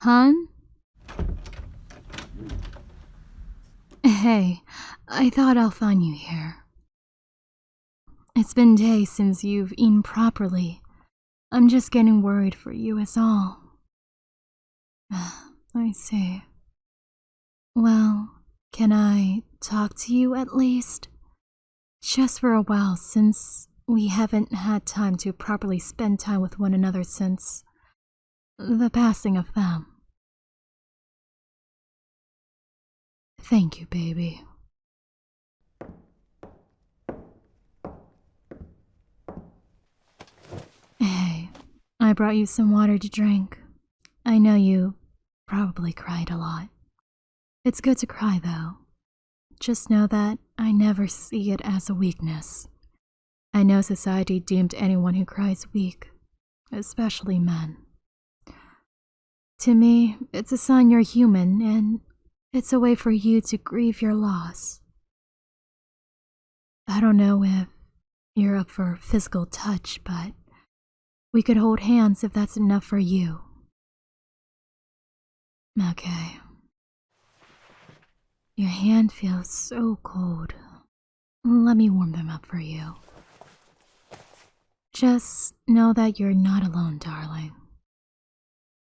Hun? Hey, I thought I'll find you here. It's been days since you've eaten properly. I'm just getting worried for you is all. I see. Well, can I talk to you at least? Just for a while, since we haven't had time to properly spend time with one another since the passing of them. Thank you, baby. Hey, I brought you some water to drink. I know you probably cried a lot. It's good to cry, though. Just know that I never see it as a weakness. I know society deemed anyone who cries weak, especially men. To me, it's a sign you're human, and it's a way for you to grieve your loss. I don't know if you're up for physical touch, but we could hold hands if that's enough for you. Okay. Your hand feels so cold. Let me warm them up for you. Just know that you're not alone, darling.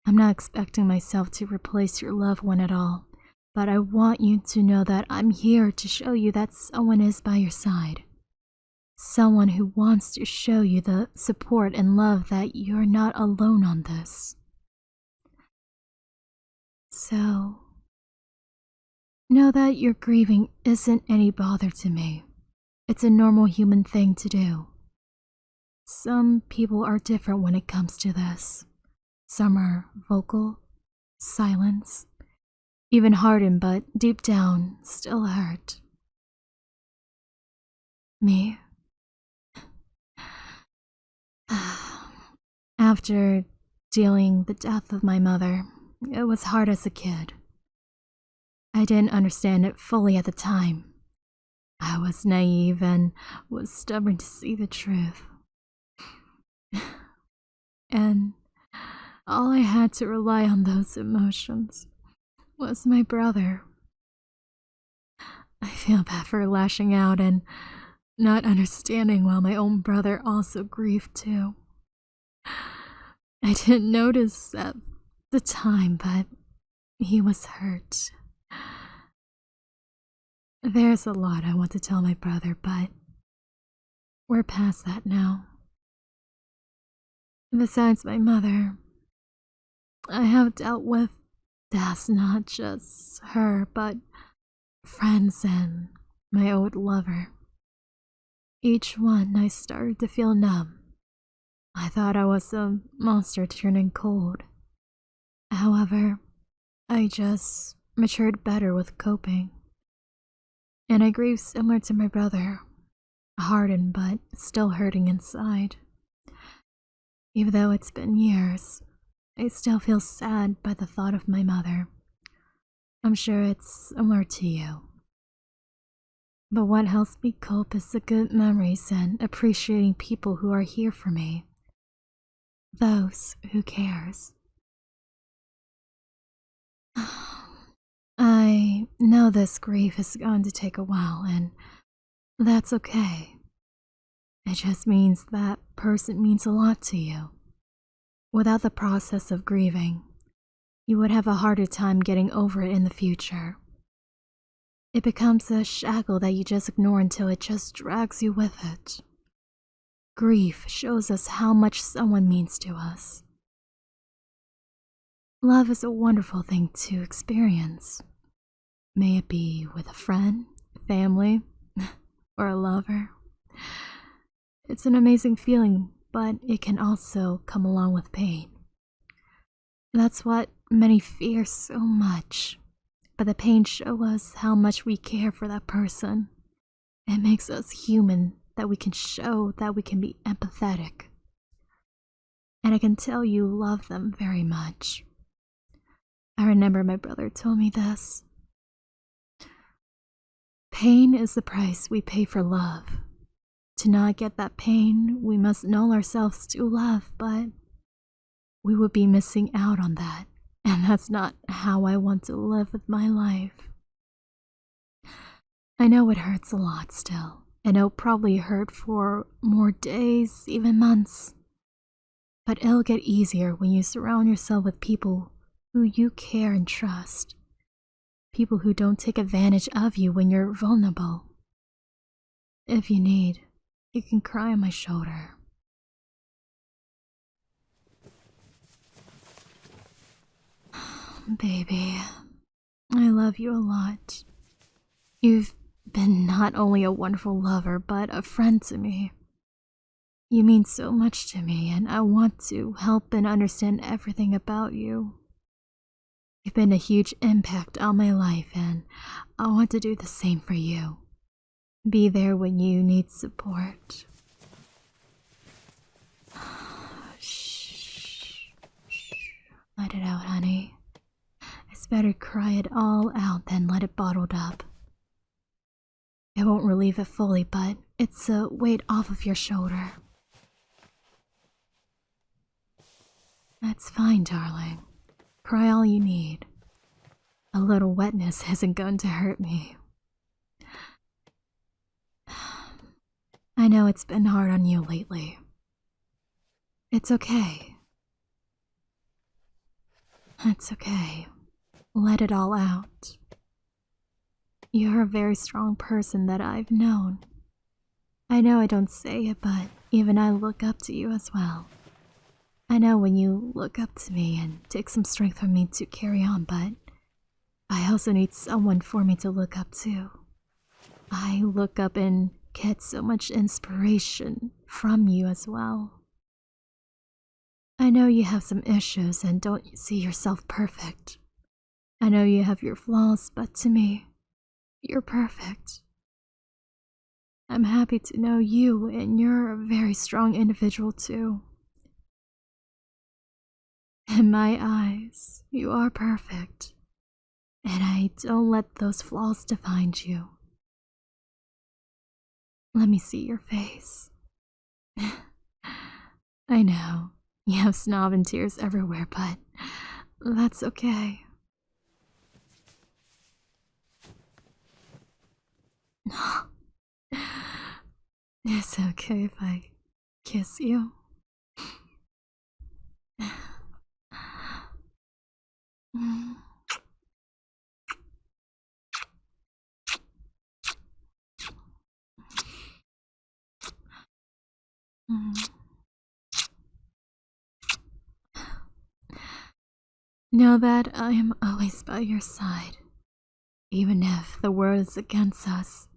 I'm not expecting myself to replace your loved one at all, but I want you to know that I'm here to show you that someone is by your side. Someone who wants to show you the support and love that you're not alone on this. So, know that your grieving isn't any bother to me. It's a normal human thing to do. Some people are different when it comes to this. Some are vocal, silent, even hardened, but deep down still hurt. Me? After dealing the death of my mother, it was hard as a kid. I didn't understand it fully at the time. I was naive and was stubborn to see the truth. And all I had to rely on those emotions was my brother. I feel bad for lashing out and not understanding while my own brother also grieved too. I didn't notice at the time, but he was hurt. There's a lot I want to tell my brother, but we're past that now. Besides my mother, I have dealt with deaths, not just her, but friends and my old lover. Each one I started to feel numb. I thought I was a monster turning cold. However, I just matured better with coping. And I grieve similar to my brother, hardened but still hurting inside. Even though it's been years, I still feel sad by the thought of my mother. I'm sure it's similar to you. But what helps me cope is the good memories and appreciating people who are here for me. Those who cares. I know this grief is going to take a while, and that's okay. It just means that person means a lot to you. Without the process of grieving, you would have a harder time getting over it in the future. It becomes a shackle that you just ignore until it just drags you with it. Grief shows us how much someone means to us. Love is a wonderful thing to experience. May it be with a friend, family, or a lover. It's an amazing feeling, but it can also come along with pain. That's what many fear so much. But the pain shows us how much we care for that person. It makes us human, that we can show that we can be empathetic. And I can tell you love them very much. I remember my brother told me this. Pain is the price we pay for love. To not get that pain, we must null ourselves to love, but we would be missing out on that, And that's not how I want to live with my life. I know it hurts a lot still, and it'll probably hurt for more days, even months. But it'll get easier when you surround yourself with people who you care and trust. People who don't take advantage of you when you're vulnerable. If you need, you can cry on my shoulder. Baby, I love you a lot. You've been not only a wonderful lover, but a friend to me. You mean so much to me, and I want to help and understand everything about you. You've been a huge impact on my life, and I want to do the same for you. Be there when you need support. Shh. Let it out, honey. It's better cry it all out than let it bottled up. It won't relieve it fully, but it's a weight off of your shoulder. That's fine, darling. Cry all you need. A little wetness isn't going to hurt me. I know it's been hard on you lately. It's okay. It's okay. Let it all out. You're a very strong person that I've known. I know I don't say it, but even I look up to you as well. I know when you look up to me and take some strength from me to carry on, but I also need someone for me to look up to. I look up and get so much inspiration from you as well. I know you have some issues and don't see yourself perfect. I know you have your flaws, but to me, you're perfect. I'm happy to know you, and you're a very strong individual too. In my eyes, you are perfect, and I don't let those flaws define you. Let me see your face. I know, you have snob and tears everywhere, but that's okay. It's okay if I kiss you. Know that I am always by your side. Even if the world is against us,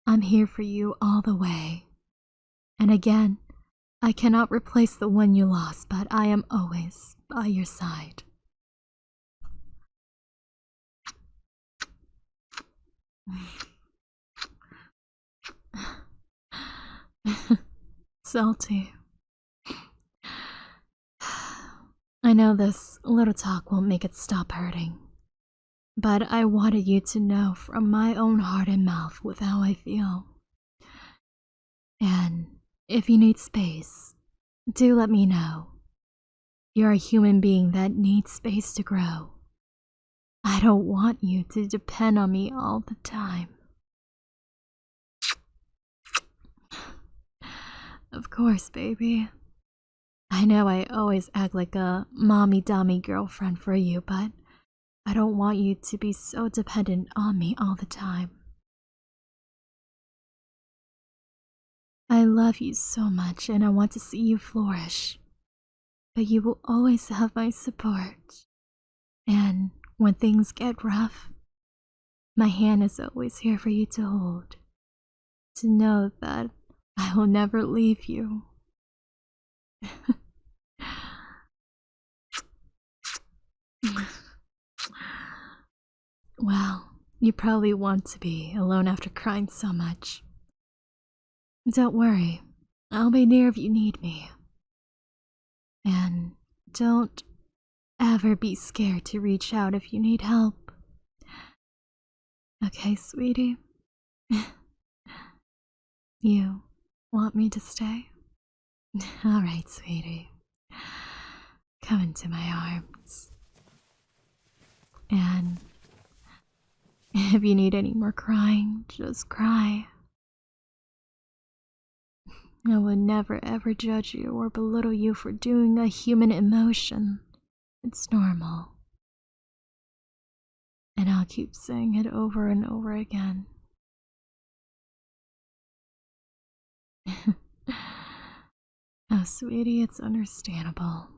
I'm here for you all the way. And again, I cannot replace the one you lost, but I am always by your side. Salty. I know this little talk won't make it stop hurting, but I wanted you to know from my own heart and mouth with how I feel. And if you need space, do let me know. You're a human being that needs space to grow. I don't want you to depend on me all the time. Of course, baby. I know I always act like a mommy-dummy girlfriend for you, but I don't want you to be so dependent on me all the time. I love you so much and I want to see you flourish. But you will always have my support. And when things get rough, my hand is always here for you to hold. To know that I will never leave you. Well, you probably want to be alone after crying so much. Don't worry, I'll be near if you need me. And don't ever be scared to reach out if you need help. Okay, sweetie? You want me to stay? Alright, sweetie. Come into my arms. And if you need any more crying, just cry. I would never ever judge you or belittle you for doing a human emotion. It's normal. And I'll keep saying it over and over again. Oh, sweetie, it's understandable.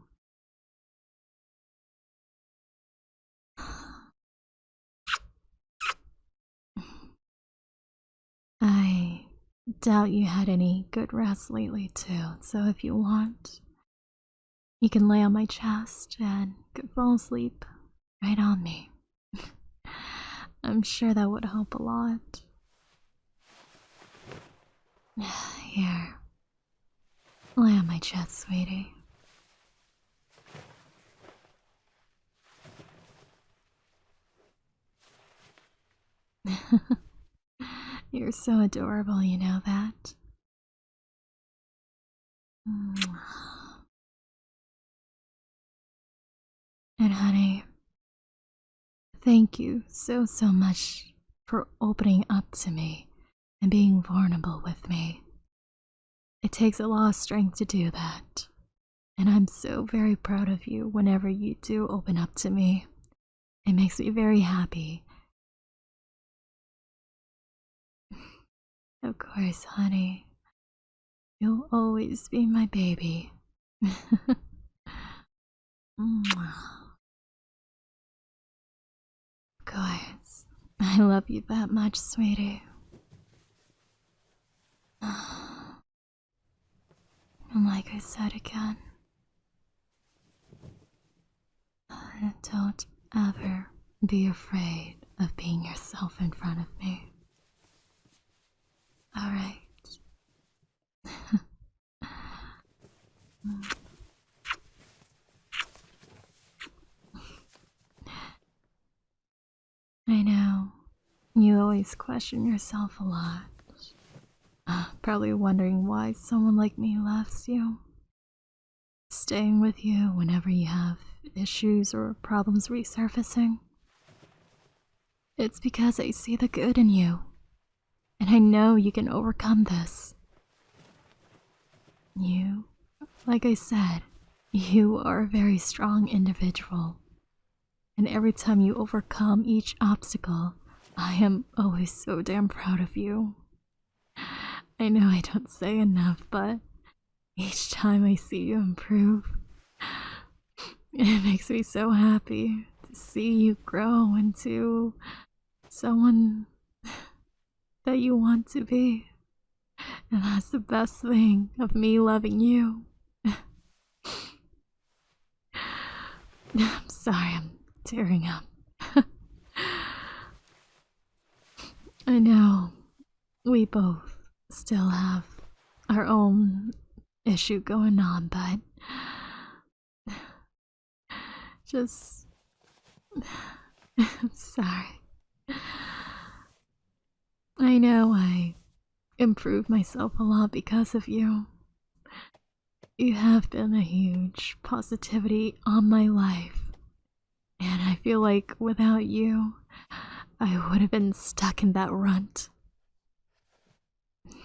I doubt you had any good rest lately, too, so if you want, you can lay on my chest and fall asleep right on me. I'm sure that would help a lot. Here, lay on my chest, sweetie. You're so adorable, you know that? And honey, thank you so much for opening up to me and being vulnerable with me. It takes a lot of strength to do that. And I'm so very proud of you whenever you do open up to me. It makes me very happy. Of course, honey. You'll always be my baby. Of course. I love you that much, sweetie. And like I said again, don't ever be afraid of being yourself in front of me. Alright. I know, you always question yourself a lot. Probably wondering why someone like me loves you. Staying with you whenever you have issues or problems resurfacing. It's because I see the good in you, and I know you can overcome this. You, like I said, you are a very strong individual, and every time you overcome each obstacle, I am always so damn proud of you. I know I don't say enough, but each time I see you improve, it makes me so happy to see you grow into someone that you want to be. And that's the best thing of me loving you. I'm sorry, I'm tearing up. I know we both still have our own issue going on, but just I'm sorry. I know I improved myself a lot because of you. You have been a huge positivity on my life, and I feel like without you, I would have been stuck in that rut,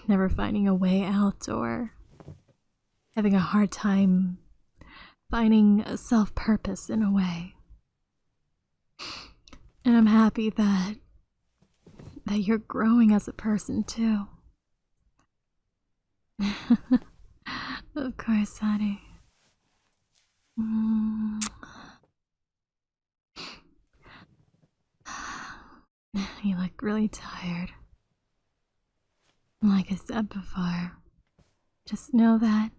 never finding a way out or having a hard time finding a self-purpose in a way. And I'm happy that you're growing as a person too. Of course, honey. You look really tired. Like I said before, just know that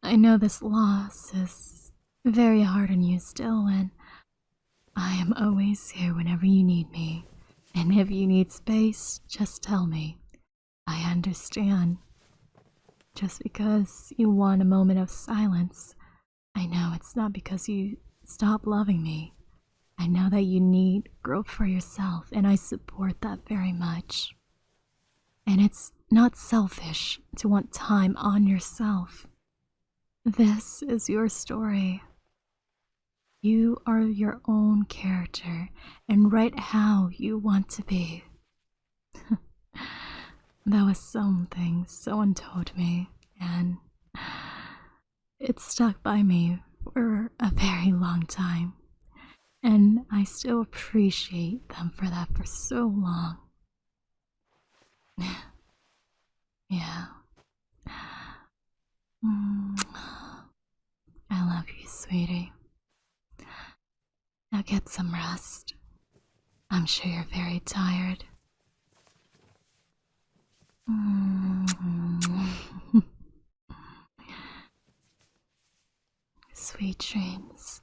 I know this loss is very hard on you still, and I am always here whenever you need me. And if you need space, just tell me. I understand. Just because you want a moment of silence, I know it's not because you stop loving me. I know that you need growth for yourself, and I support that very much. And it's not selfish to want time on yourself. This is your story. You are your own character and right how you want to be. That was something someone told me, and it stuck by me for a very long time. And I still appreciate them for that for so long. Yeah. I love you, sweetie. Now get some rest. I'm sure you're very tired. Sweet dreams.